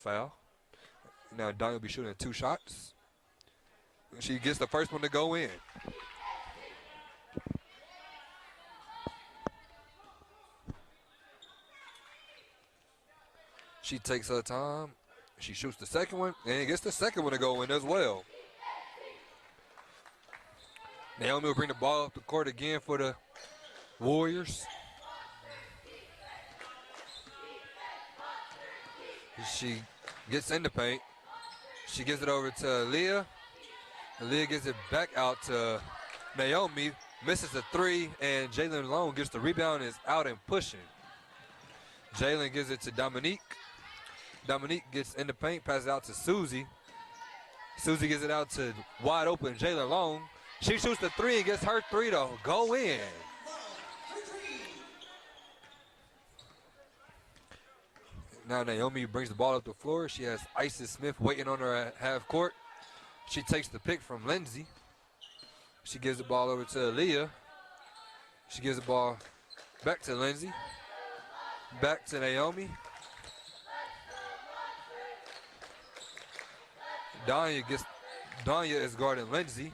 Foul. Now Danya will be shooting 2 shots. She gets the first one to go in. She takes her time. She shoots the second one and gets the second one to go in as well. Naomi will bring the ball up the court again for the Warriors. She gets in the paint. She gives it over to Aaliyah. Aaliyah gives it back out to Naomi. Misses the 3, and Jalen Long gets the rebound and is out and pushing. Jalen gives it to Dominique. Dominique gets in the paint, passes it out to Susie. Susie gives it out to wide open Jalen Long. She shoots the 3 and gets her 3 to go in. Now Naomi brings the ball up the floor. She has Isis Smith waiting on her at half court. She takes the pick from Lindsay. She gives the ball over to Aaliyah. She gives the ball back to Lindsay. Back to Naomi. Danya is guarding Lindsay.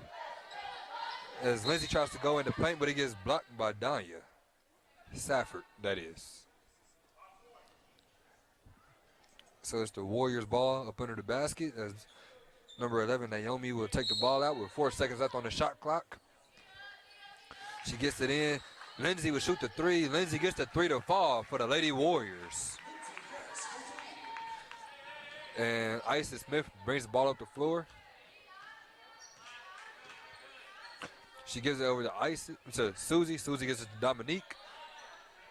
As Lindsay tries to go in the paint, but he gets blocked by Danya. Safford, that is. So it's the Warriors ball up under the basket as number 11, Naomi, will take the ball out with 4 seconds left on the shot clock. She gets it in. Lindsay will shoot the 3. Lindsay gets the 3 to fall for the Lady Warriors. And Isis Smith brings the ball up the floor. She gives it over to Susie. Susie gives it to Dominique.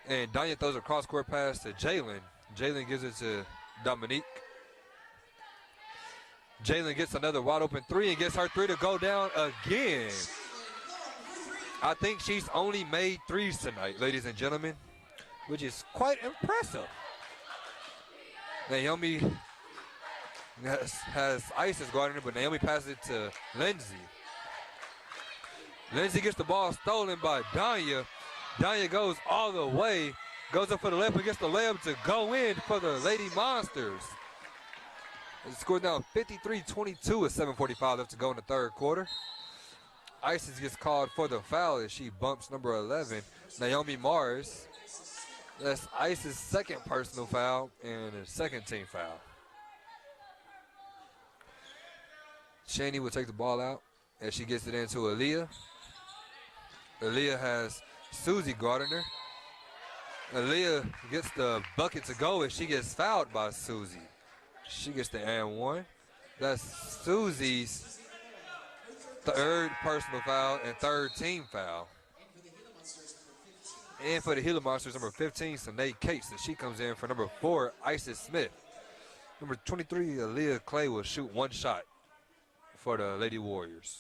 And Danya throws a cross-court pass to Jalen. Jalen gives it to Dominique. Jalen gets another wide open 3 and gets her 3 to go down again. I think she's only made 3s tonight, ladies and gentlemen, which is quite impressive. Naomi has Isis guarding her, but Naomi passes it to Lindsay. Lindsay gets the ball stolen by Danya. Danya goes all the way, goes up for the layup and gets the layup to go in for the Lady Monsters. The score now 53-22 with 7:45 left to go in the third quarter. Isis gets called for the foul as she bumps number 11, Naomi Morris. That's Isis' second personal foul and a second team foul. Shani will take the ball out as she gets it into Aaliyah. Aaliyah has Susie guarding her. Aaliyah gets the bucket to go and she gets fouled by Susie. She gets the and 1. That's Susie's third personal foul and third team foul. And for the Gila Monsters, number 15, Sanae Cates, and she comes in for number 4, Isis Smith. Number 23, Aaliyah Clay will shoot 1 shot for the Lady Warriors.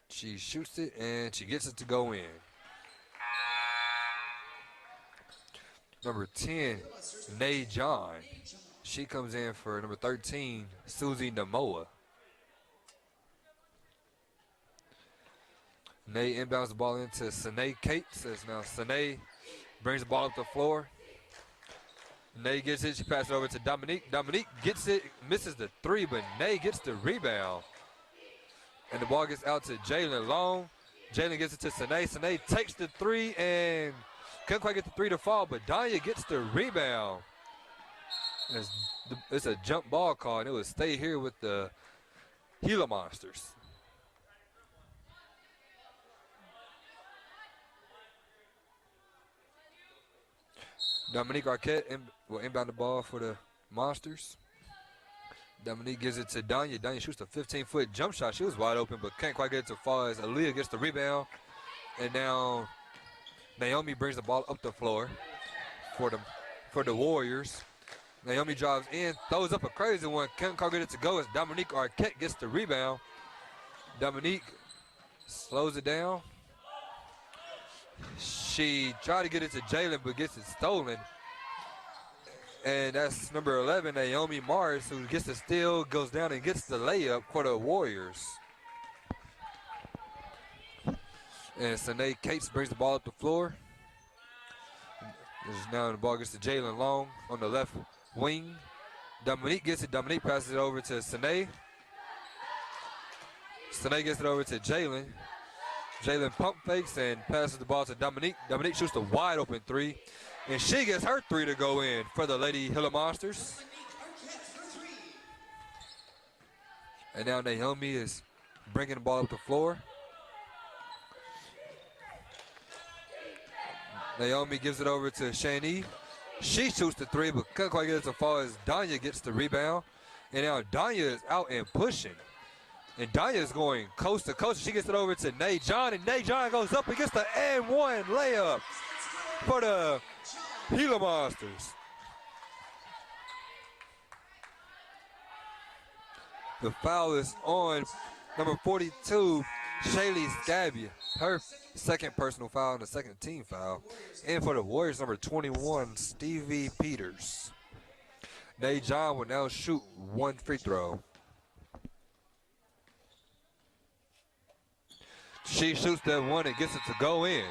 She shoots it and she gets it to go in. Number 10, Nay John. She comes in for number 13, Susie Namoa. Nay inbounds the ball into Sanae Cates. As now Sanae brings the ball up the floor. Nay gets it. She passes it over to Dominique. Dominique gets it, misses the 3, but Nay gets the rebound. And the ball gets out to Jalen Long. Jalen gets it to Sanae. Sanae takes the 3 and couldn't quite get the 3 to fall, but Danya gets the rebound. It's a jump ball call, and it would stay here with the Gila Monsters. Dominique Arquette will inbound the ball for the Monsters. Dominique gives it to Danya. Danya shoots a 15-foot jump shot. She was wide open, but can't quite get it to fall as Aaliyah gets the rebound. And now Naomi brings the ball up the floor for the Warriors. Naomi drives in, throws up a crazy one. Can't quite get it to go as Dominique Arquette gets the rebound. Dominique slows it down. She tried to get it to Jalen, but gets it stolen. And that's number 11, Naomi Morris, who gets the steal, goes down and gets the layup for the Warriors. And Sanae Cates brings the ball up the floor. Now the ball gets to Jalen Long on the left wing. Dominique gets it. Dominique passes it over to Sine. Sine gets it over to Jalen. Jalen pump fakes and passes the ball to Dominique. Dominique shoots the wide open three. And she gets her three to go in for the Lady Gila Monsters. And now Naomi is bringing the ball up the floor. Naomi gives it over to Shani. She shoots the three, but couldn't quite get it so far as Danya gets the rebound. And now Danya is out and pushing. And Danya is going coast to coast. She gets it over to Nay John, and Nay John goes up and gets the and-one layup for the Gila Monsters. The foul is on number 42, Shaylee Scabby. Her second personal foul and the second team foul. And for the Warriors, number 21, Stevie Peters. Nay John will now shoot one free throw. She shoots that one and gets it to go in.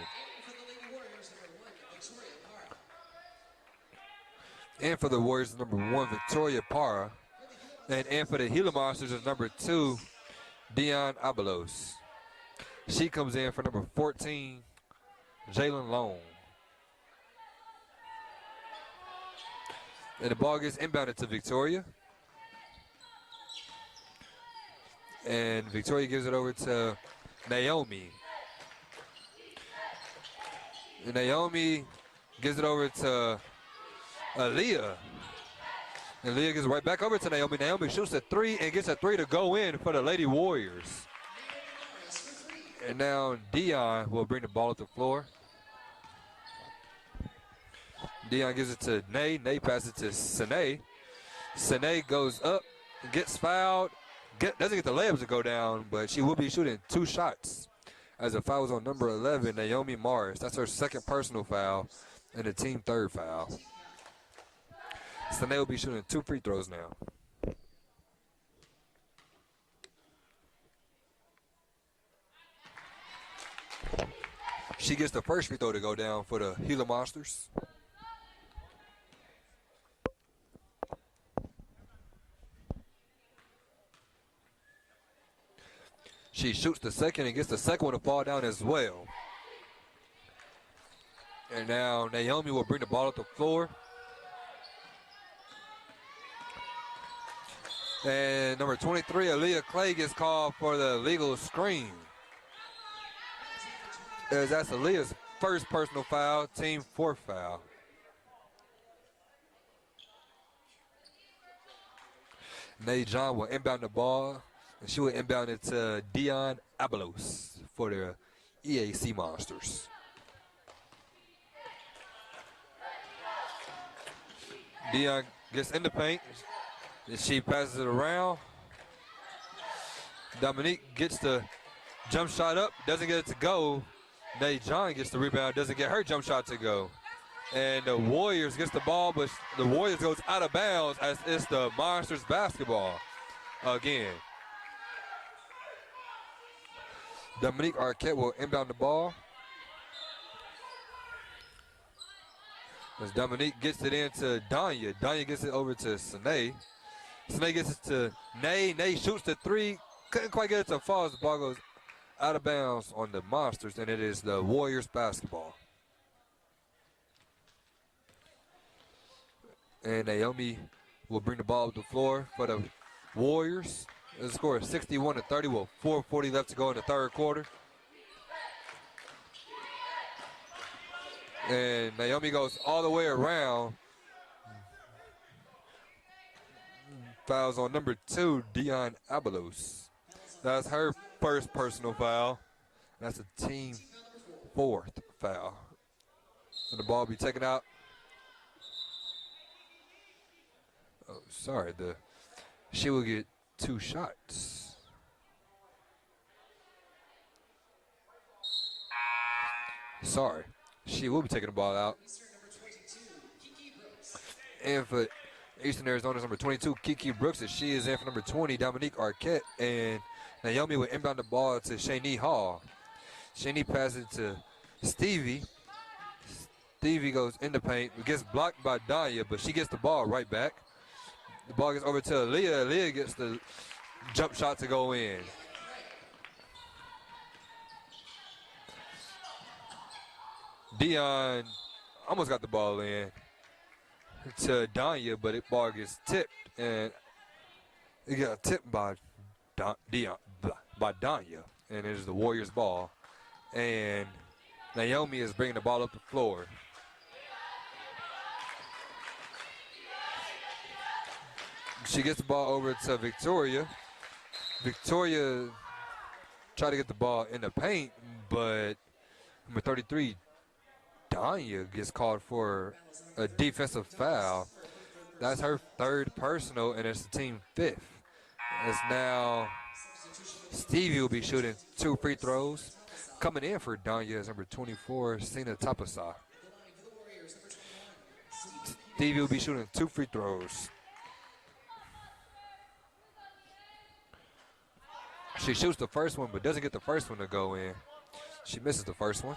And for the Warriors, number 1, Victoria Parra. And for the Gila Monsters is number 2, Dion Abelos. She comes in for number 14, Jalen Long. And the ball gets inbounded to Victoria. And Victoria gives it over to Naomi. And Naomi gives it over to Aaliyah. And Aaliyah gives it right back over to Naomi. Naomi shoots a three and gets a three to go in for the Lady Warriors. And now Dion will bring the ball up the floor. Dion gives it to Nay. Nay passes it to Sine. Sine goes up, gets fouled. Doesn't get the layups to go down, but she will be shooting 2 shots. As the foul is on number 11, Naomi Morris. That's her second personal foul and the team third foul. Sine will be shooting 2 free throws now. She gets the first free throw to go down for the Gila Monsters. She shoots the second and gets the second one to fall down as well. And now Naomi will bring the ball up the floor. And number 23, Aaliyah Clay, gets called for the legal screen. As that's Aaliyah's first personal foul, team 4th foul. Nay John will inbound the ball, and she will inbound it to Dion Abelos for the EAC Monsters. Dion gets in the paint, and she passes it around. Dominique gets the jump shot up, doesn't get it to go. Nay John gets the rebound, doesn't get her jump shot to go. And the Warriors gets the ball, but the Warriors goes out of bounds as it's the Monsters basketball again. Dominique Arquette will inbound the ball. As Dominique gets it into Danya. Danya gets it over to Sine. Sine gets it to Nay. Nay shoots the three. Couldn't quite get it to fall as the ball goes out of bounds on the Monsters, and it is the Warriors basketball. And Naomi will bring the ball up the floor for the Warriors. The score is 61-30 with 4:40 left to go in the third quarter. And Naomi goes all the way around. Fouls on number 2, Dion Abelos. That's her first personal foul. That's a team 4th foul. And the ball will be taken out. Oh, sorry. She will get 2 shots. Sorry. She will be taking the ball out. And for Eastern Arizona's number 22, Kiki Brooks, as she is in for number 20, Dominique Arquette. And Naomi will inbound the ball to Shani Hall. Shani passes it to Stevie. Stevie goes in the paint, gets blocked by Danya, but she gets the ball right back. The ball gets over to Aaliyah. Aaliyah gets the jump shot to go in. Dion almost got the ball in to Danya, but the ball gets tipped, and it got tipped by Danya, and it is the Warriors' ball. And Naomi is bringing the ball up the floor. She gets the ball over to Victoria. Victoria tried to get the ball in the paint, but number 33, Danya, gets called for a defensive foul. That's her third personal, and it's the team fifth. It's now Stevie will be shooting 2 free throws. Coming in for Danya is number 24, Sina Tapasa. Stevie will be shooting 2 free throws. She shoots the first one, but doesn't get the first one to go in. She misses the first one.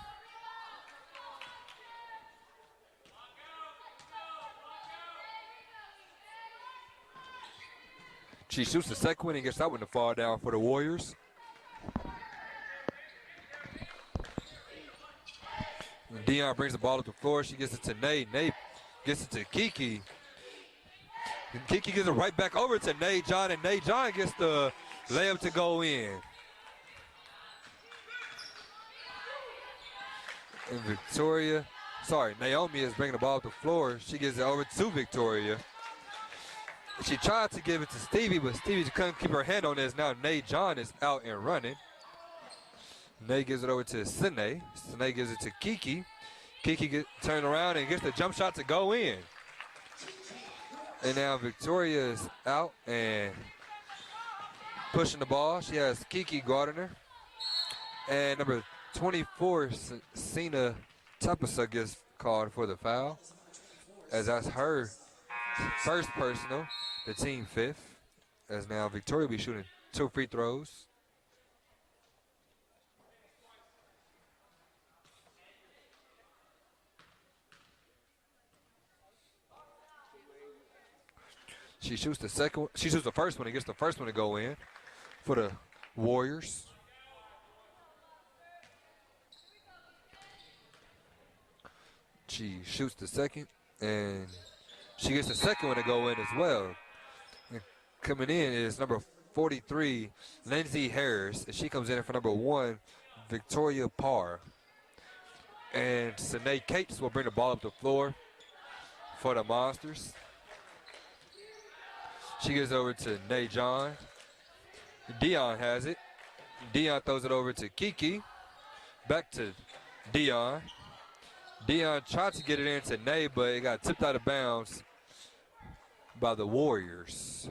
She shoots the second one and gets that one to fall down for the Warriors. And Dion brings the ball up the floor. She gets it to Nate. Nate gets it to Kiki. And Kiki gives it right back over to Nate John, and Nate John gets the layup to go in. And Naomi is bringing the ball up the floor. She gives it over to Victoria. She tried to give it to Stevie, but Stevie couldn't keep her hand on this. Now Nate John is out and running. Nate gives it over to Sine. Sine gives it to Kiki. Kiki turns around and gets the jump shot to go in. And now Victoria is out and pushing the ball. She has Kiki guarding her. And number 24, Sina Tapasa, gets called for the foul, as that's her first personal, the team fifth, as now Victoria will be shooting 2 free throws. She shoots the second one. She shoots the first one and gets the first one to go in for the Warriors. She shoots the second, and she gets the second one to go in as well. And coming in is number 43, Lindsay Harris. And she comes in for number 1, Victoria Parr. And Sine Cates will bring the ball up the floor for the Monsters. She gets over to Nate John. Dion has it. Dion throws it over to Kiki. Back to Dion. Dion tried to get it into Nate, but it got tipped out of bounds by the Warriors.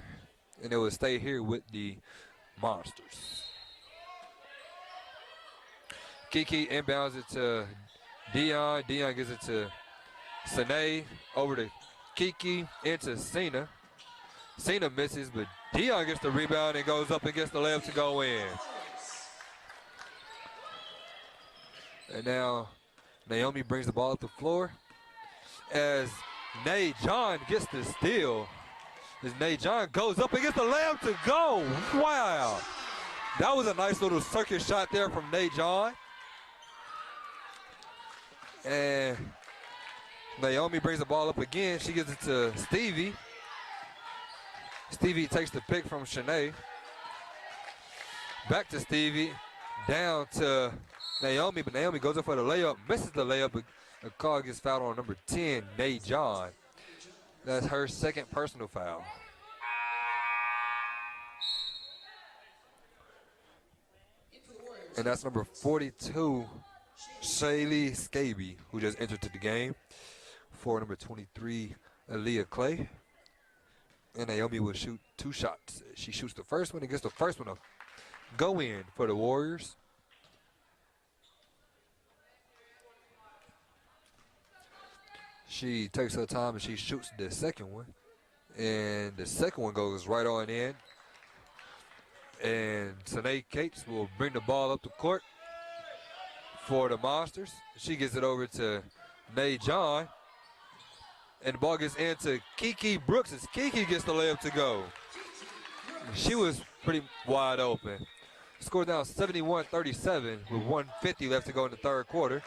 And it will stay here with the Monsters. Kiki inbounds it to Dion. Dion gives it to Sine. Over to Kiki, into Sina. Sina misses, but Dion gets the rebound and goes up and gets the layup to go in. And now Naomi brings the ball up the floor as Nate John gets the steal. As Nate John goes up and gets the layup to go. Wow. That was a nice little circuit shot there from Nate John. And Naomi brings the ball up again. She gives it to Stevie. Stevie takes the pick from Shanae. Back to Stevie. Down to Naomi, but Naomi goes up for the layup, misses the layup, but a call gets fouled on number 10, Nate John. That's her second personal foul. And that's number 42, Shaylee Scaby, who just entered to the game, for number 23, Aaliyah Clay. And Naomi will shoot 2 shots. She shoots the first one and gets the first one to go in for the Warriors. She takes her time and she shoots the second one. And the second one goes right on in. And Sine Cates will bring the ball up the court for the Monsters. She gets it over to Nay John. And the ball gets into Kiki Brooks as Kiki gets the layup to go. She was pretty wide open. Score now 71-37 with 1:50 left to go in the third quarter.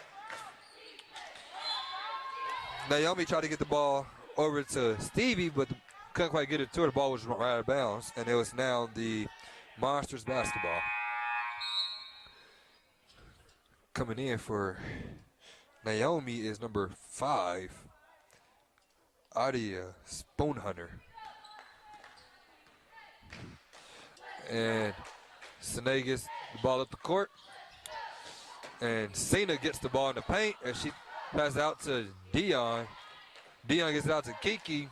Naomi tried to get the ball over to Stevie, but couldn't quite get it to her. The ball was right out of bounds, and it was now the Monsters basketball. Coming in for Naomi is number 5, Adia Spoonhunter. And Sine gets the ball up the court. And Cena gets the ball in the paint as she passes out to Dion. Dion gets it out to Kiki.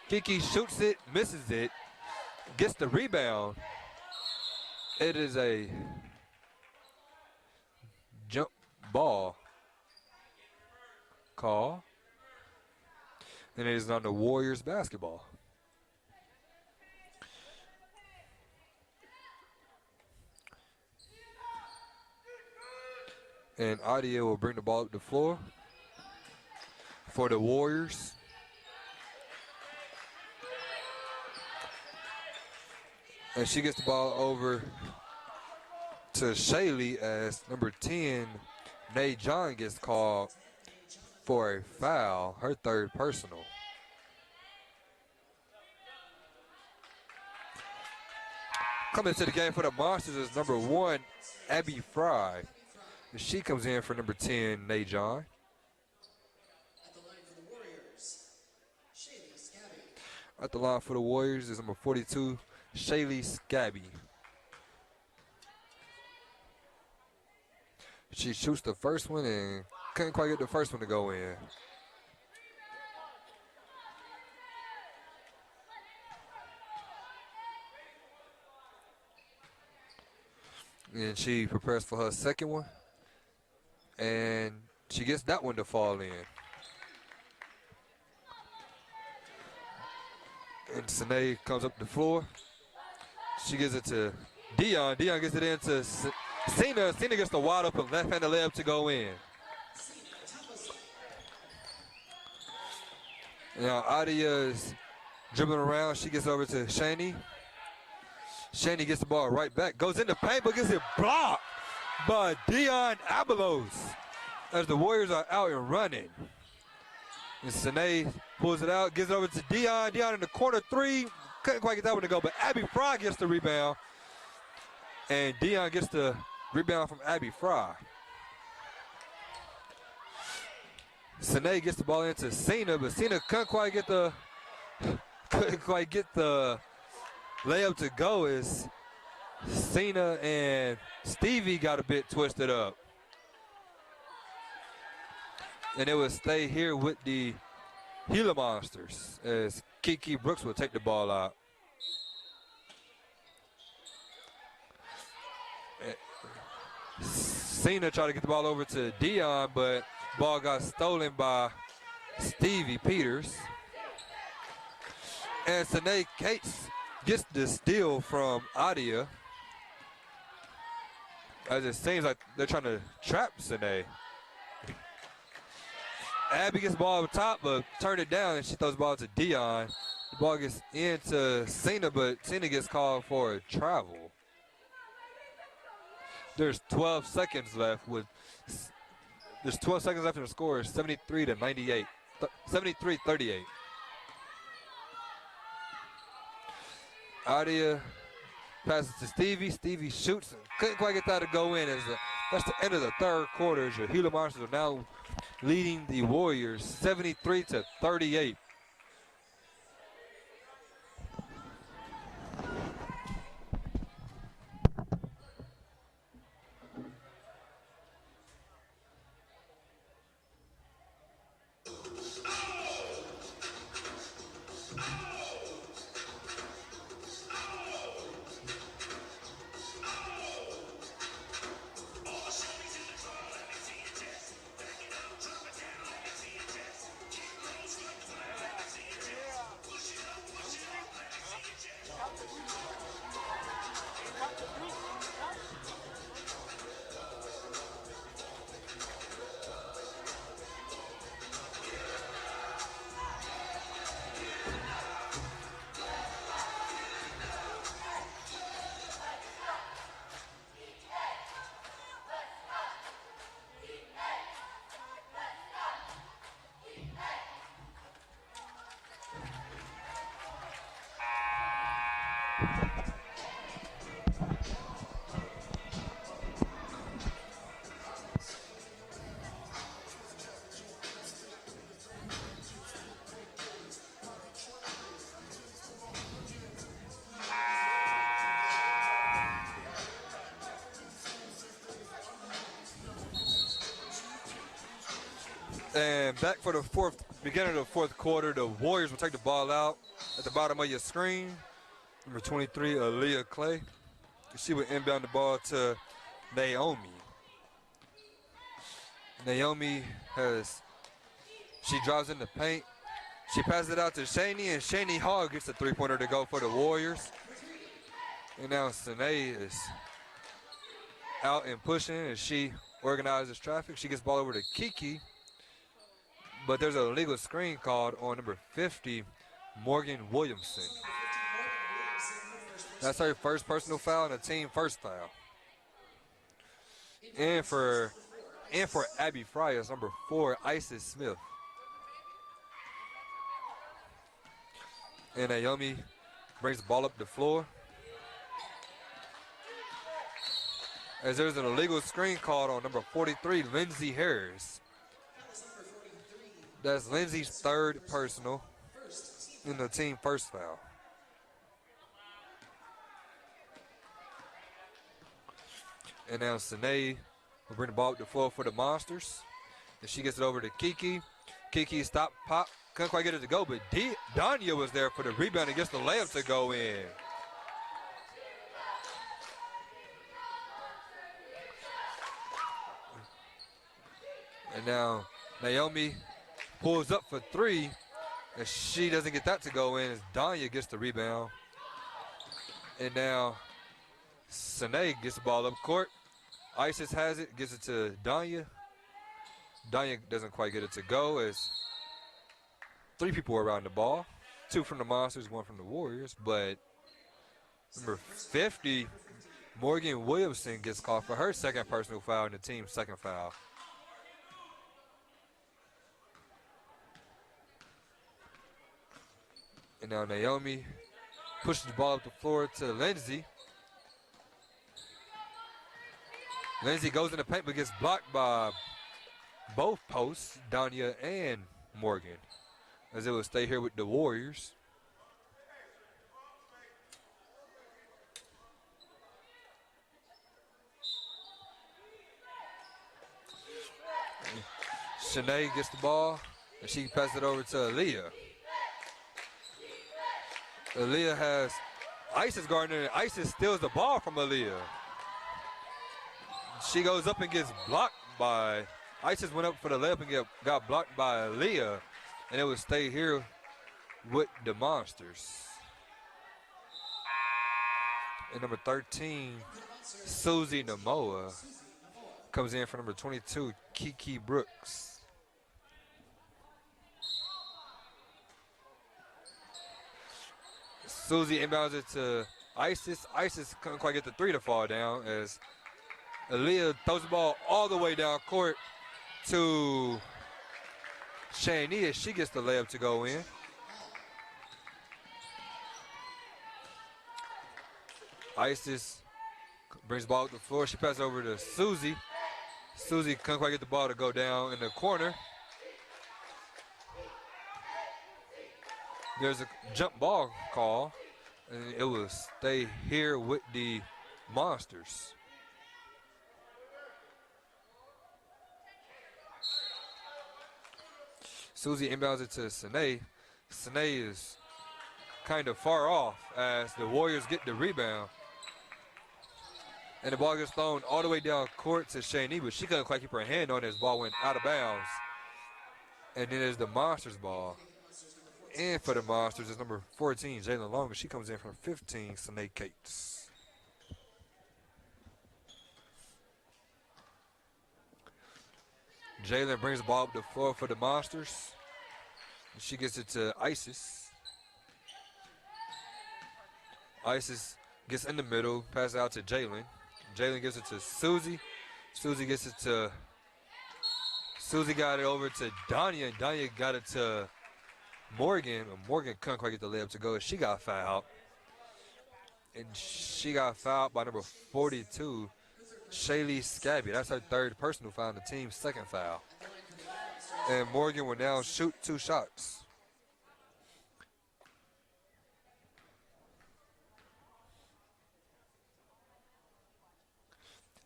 Kiki shoots it, misses it, gets the rebound. It is a jump ball call. And it is on the Warriors basketball. And Adia will bring the ball up the floor for the Warriors. And she gets the ball over to Shaylee as number 10, Nay John, gets called for a foul, her third personal. Coming to the game for the Monsters is number 1, Abby Fry. She comes in for number 10, Nay John. At the line for the Warriors is number 42, Shaylee Scabby. She shoots the first one and couldn't quite get the first one to go in. And she prepares for her second one. And she gets that one to fall in. And Sine comes up the floor. She gives it to Dion. Dion gets it into Cena. Cena gets the wide open left-handed layup to go in. Now Adia is dribbling around. She gets over to Shani. Shani gets the ball right back. Goes in the paint, but gets it blocked by Dion Abelos as the Warriors are out and running. And Sine pulls it out, gives it over to Dion. Dion in the corner three. Couldn't quite get that one to go, but Abby Fry gets the rebound. And Dion gets the rebound from Abby Fry. Sine gets the ball into Cena, but Cena couldn't quite get the layup to go as Cena and Stevie got a bit twisted up. And it will stay here with the Gila Monsters as Kiki Brooks will take the ball out. Cena tried to get the ball over to Dion, but ball got stolen by Stevie Peters. And Sine Cates gets the steal from Adia, as it seems like they're trying to trap Sine. Abby gets the ball up top, but turned it down, and she throws the ball to Dion. The ball gets into Cena, but Cena gets called for a travel. There's 12 seconds left there's 12 seconds left in the score. 73-98. 73-38. Adia passes to Stevie. Stevie shoots and couldn't quite get that to go in. That's the end of the third quarter. Your Gila Monsters are now leading the Warriors 73-38. And back for the beginning of the fourth quarter, the Warriors will take the ball out at the bottom of your screen. Number 23, Aaliyah Clay. She would inbound the ball to Naomi. Naomi she drives in the paint. She passes it out to Shani, and Shani Hall gets the three-pointer to go for the Warriors. And now Sine is out and pushing, and she organizes traffic. She gets the ball over to Kiki. But there's an illegal screen called on number 50, Morgan Williamson. That's her first personal foul and a team first foul. And for Abby Fryer, it's number 4, Isis Smith. And Naomi brings the ball up the floor. As there's an illegal screen called on number 43, Lindsay Harris. That's Lindsay's third personal in the team first foul. And now Sine will bring the ball up the floor for the Monsters. And she gets it over to Kiki. Kiki stop, pop, couldn't quite get it to go, but Danya was there for the rebound and gets the layup to go in. And now Naomi pulls up for three, and she doesn't get that to go in as Danya gets the rebound. And now Sine gets the ball up court. Isis has it, gives it to Danya. Danya doesn't quite get it to go as three people around the ball. 2 from the Monsters, 1 from the Warriors. But number 50, Morgan Williamson, gets called for her second personal foul and the team's second foul. And now Naomi pushes the ball up the floor to Lindsay. Lindsay goes in the paint but gets blocked by both posts, Danya and Morgan, as it will stay here with the Warriors. Shanae gets the ball, and she passes it over to Aaliyah. Aaliyah has Isis guarding her, and Isis steals the ball from Aaliyah. She goes up and gets blocked by, Isis went up for the layup and got blocked by Aaliyah, and it would stay here with the Monsters. And number 13, Susie Namoa, comes in for number 22, Kiki Brooks. Susie inbounds it to Isis. Isis couldn't quite get the three to fall down as Aaliyah throws the ball all the way down court to Shani as she gets the layup to go in. Isis brings the ball up the floor. She passes over to Susie. Susie couldn't quite get the ball to go down in the corner. There's a jump ball call, and it will stay here with the Monsters. Susie inbounds it to Sine. Sine is kind of far off as the Warriors get the rebound. And the ball gets thrown all the way down court to Shani, but she couldn't quite keep her hand on it as the ball went out of bounds. And then there's the Monsters ball. And for the Monsters is number 14, Jalen Long, and she comes in from 15, Sine Cates. Jalen brings the ball up the floor for the Monsters. And she gets it to Isis. Isis gets in the middle, passes out to Jalen. Jalen gives it to Susie. Susie gets it to, Susie got it over to Danya, and Danya got it to Morgan. Morgan couldn't quite get the layup to go as she got fouled. and she got fouled by number 42, Shaylee Scabby. That's her third personal foul on the team's second foul. And Morgan will now shoot 2 shots.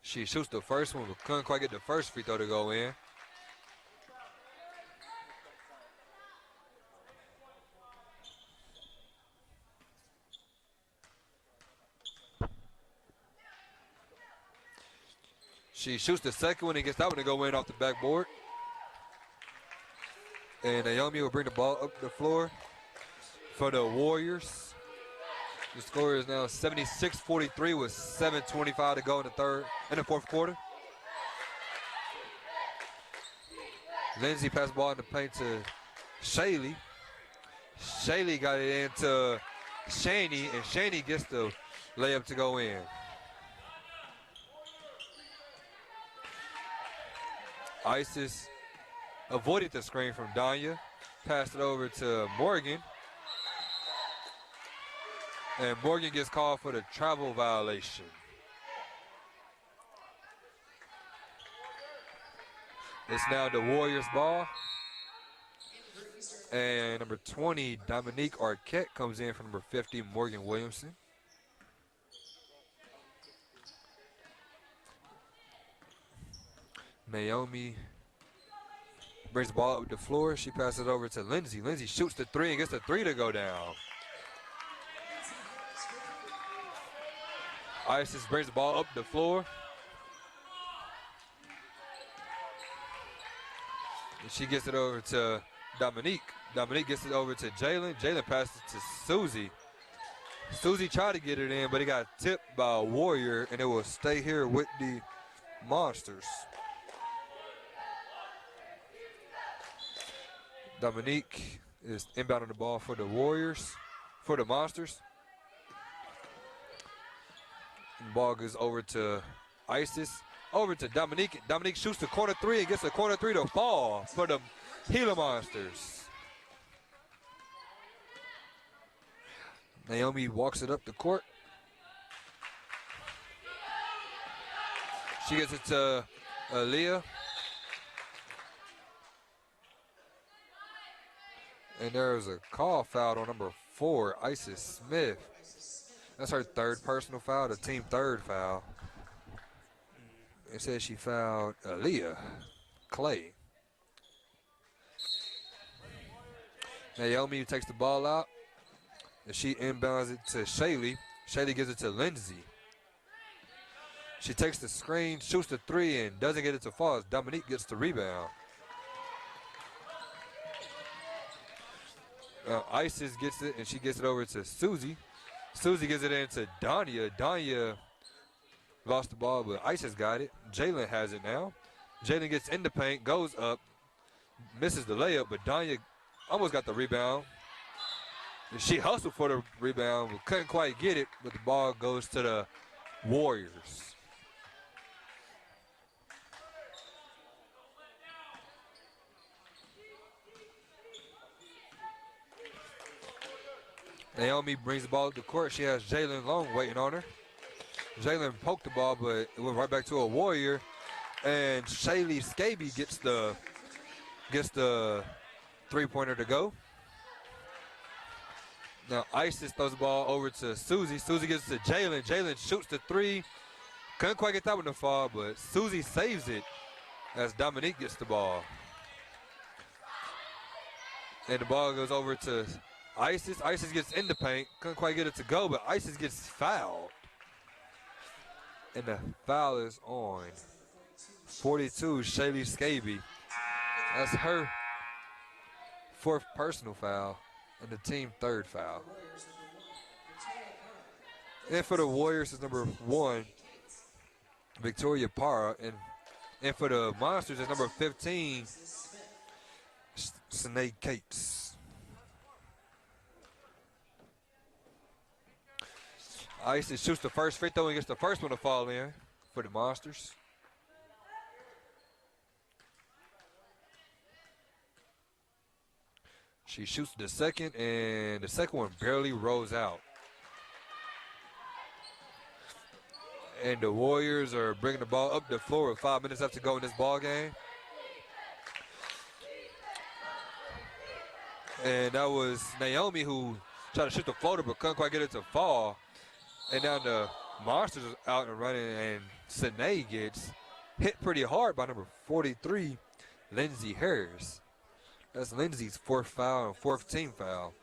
She shoots the first one, but couldn't quite get the first free throw to go in. She shoots the second one and gets that one to go in off the backboard. And Naomi will bring the ball up the floor for the Warriors. The score is now 76-43 with 7:25 to go in the fourth quarter. Lindsay passed the ball in the paint to Shaylee. Shaylee got it into Shaney, and Shaney gets the layup to go in. Isis avoided the screen from Danya, passed it over to Morgan. And Morgan gets called for the travel violation. It's now the Warriors ball. And number 20, Dominique Arquette, comes in for number 50, Morgan Williamson. Naomi brings the ball up the floor. She passes it over to Lindsay. Lindsay shoots the 3 and gets the 3 to go down. Isis brings the ball up the floor. And she gets it over to Dominique. Dominique gets it over to Jalen. Jalen passes it to Susie. Susie tried to get it in, but it got tipped by a Warrior, and it will stay here with the Monsters. Dominique is inbounding the ball for the Warriors, for the Monsters. And the ball goes over to Isis, over to Dominique. Dominique shoots the corner 3 and gets the corner 3 to fall for the Gila Monsters. Naomi walks it up the court. She gets it to Aaliyah. And there's a call foul on number 4, Isis Smith. That's her third personal foul, the team third foul. It says she fouled Aaliyah Clay. Naomi takes the ball out, and she inbounds it to Shaylee. Shaylee gives it to Lindsay. She takes the screen, shoots the 3, and doesn't get it to fall. Dominique gets the rebound. Isis gets it, and she gets it over to Susie. Susie gives it into Danya. Danya lost the ball, but Isis got it. Jalen has it now. Jalen gets in the paint, goes up, misses the layup, but Danya almost got the rebound. And she hustled for the rebound, but couldn't quite get it, but the ball goes to the Warriors. Naomi brings the ball to the court. She has Jalen Long waiting on her. Jalen poked the ball, but it went right back to a Warrior. And Shaylee Scabey gets the three-pointer to go. Now Isis throws the ball over to Susie. Susie gets it to Jalen. Jalen shoots the 3. Couldn't quite get that one to fall, but Susie saves it as Dominique gets the ball. And the ball goes over to Isis. Isis gets in the paint. Couldn't quite get it to go, but Isis gets fouled. And the foul is on 42, Shaylee Scabey. That's her 4th personal foul and the team 3rd foul. And for the Warriors is number 1, Victoria Parra. And for the Monsters is number 15, Sinead Cates. Isis shoots the first free throw and gets the first one to fall in for the Monsters. She shoots the second, and the second one barely rolls out. And the Warriors are bringing the ball up the floor with 5 minutes left to go in this ball game. And that was Naomi who tried to shoot the floater but couldn't quite get it to fall. And now the Monsters are out and running, and Sine gets hit pretty hard by number 43, Lindsey Harris. That's Lindsey's fourth foul and fourth team foul.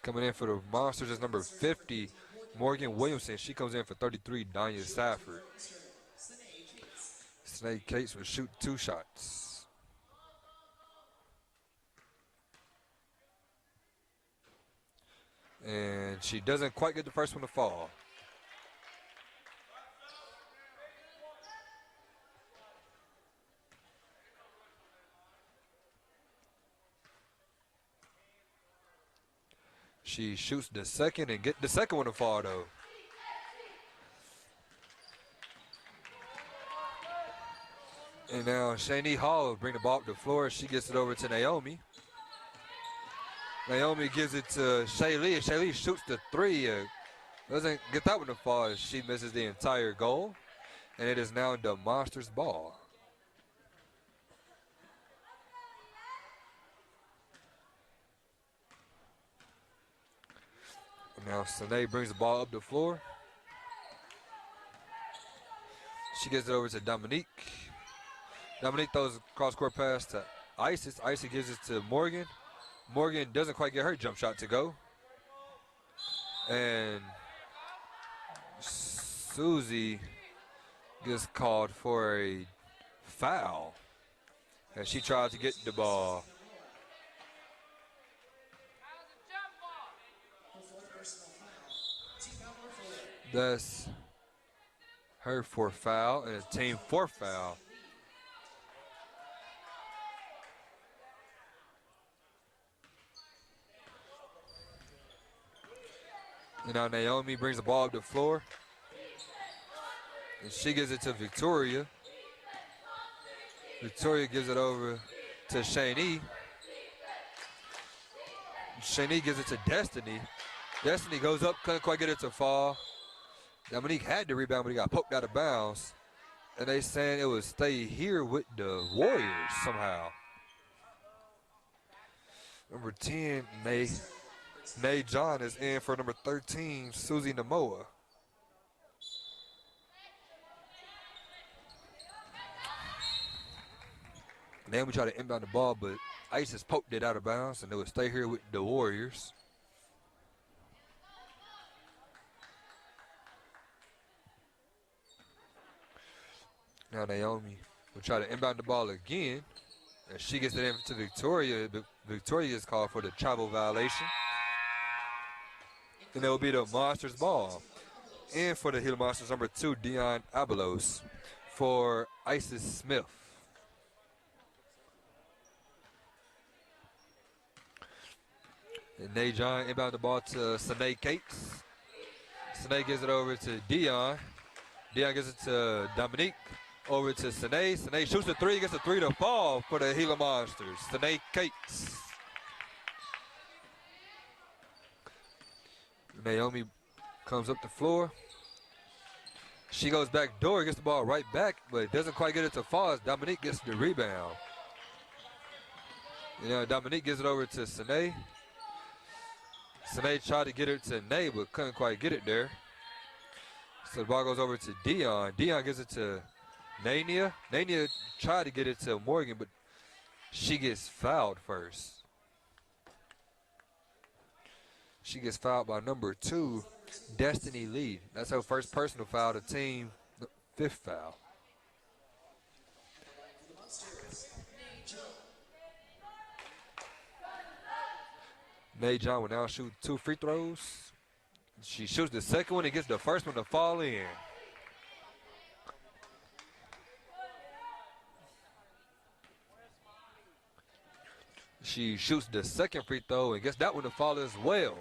Coming in for the Monsters is number 50, Morgan Williamson. She comes in for 33, Danya Safford. Snake Cates will shoot 2 shots. And she doesn't quite get the first one to fall. She shoots the second and get the second one to fall though. And now Shani Hall will bring the ball up the floor. She gets it over to Naomi. Naomi gives it to Shaylee, and Shaylee shoots the 3. Doesn't get that one to fall as she misses the entire goal. And it is now the Monsters' ball. Now Sine brings the ball up the floor. She gets it over to Dominique. Dominique throws a cross-court pass to Isis. Isis gives it to Morgan. Morgan doesn't quite get her jump shot to go. And Susie gets called for a foul. And she tries to get the ball. That's her 4th foul and a team 4th foul. And now Naomi brings the ball up the floor. And she gives it to Victoria. Victoria gives it over to Shani. Shani gives it to Destiny. Destiny goes up, couldn't quite get it to fall. Dominique had the rebound, but he got poked out of bounds. And they saying it would stay here with the Warriors somehow. Number 10, Nay John is in for number 13, Susie Namoa. Then we try to inbound the ball, but Isis poked it out of bounds, and it would stay here with the Warriors. Now Naomi will try to inbound the ball again, and she gets it in to Victoria, but Victoria is called for the travel violation. And it will be the Monsters' ball. And for the Gila Monsters, number 2, Dion Abelos for Isis Smith. And Najon inbound the ball to Sine Cates. Sine gives it over to Dion. Dion gives it to Dominique. Over to Sine. Sine shoots the 3, gets a 3 to fall for the Gila Monsters. Sine Cates. Naomi comes up the floor. She goes back door, gets the ball right back, but doesn't quite get it to fall as Dominique gets the rebound. You know, Dominique gives it over to Sine. Sine tried to get it to Nay, but couldn't quite get it there. So the ball goes over to Dion. Dion gives it to Nania. Nania tried to get it to Morgan, but she gets fouled first. She gets fouled by number 2, Destiny Lee. That's her first personal foul, the team 5th foul. Nay John will now shoot 2 free throws. She shoots the second one and gets the first one to fall in. She shoots the second free throw and gets that one to fall as well.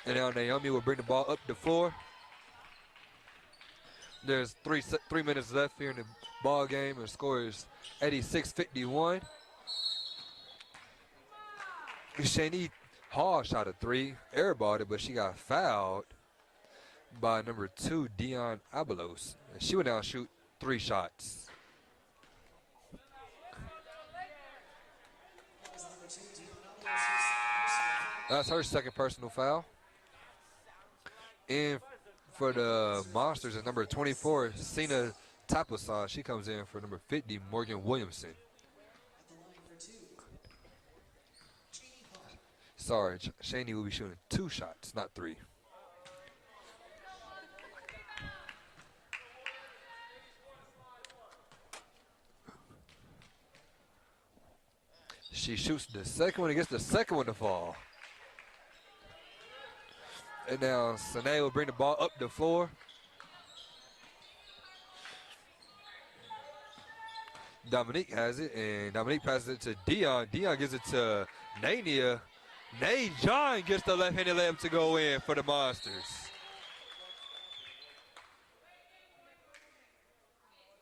And now Naomi will bring the ball up the floor. There's 3 minutes left here in the ball game, and the score is 86-51. Shani Hall shot a 3, airballed it, but she got fouled by number 2, Dion Abelos. And she would now shoot 3 shots. That's her second personal foul. And for the Monsters is number 24, Cena Tapasan. She comes in for number 50, Morgan Williamson. Sorry, Shani will be shooting 2 shots, not 3. She shoots the second one and gets the second one to fall. And now Sine will bring the ball up the floor. Dominique has it, and Dominique passes it to Dion. Dion gives it to Nania. Nay John gets the left-handed layup to go in for the Monsters.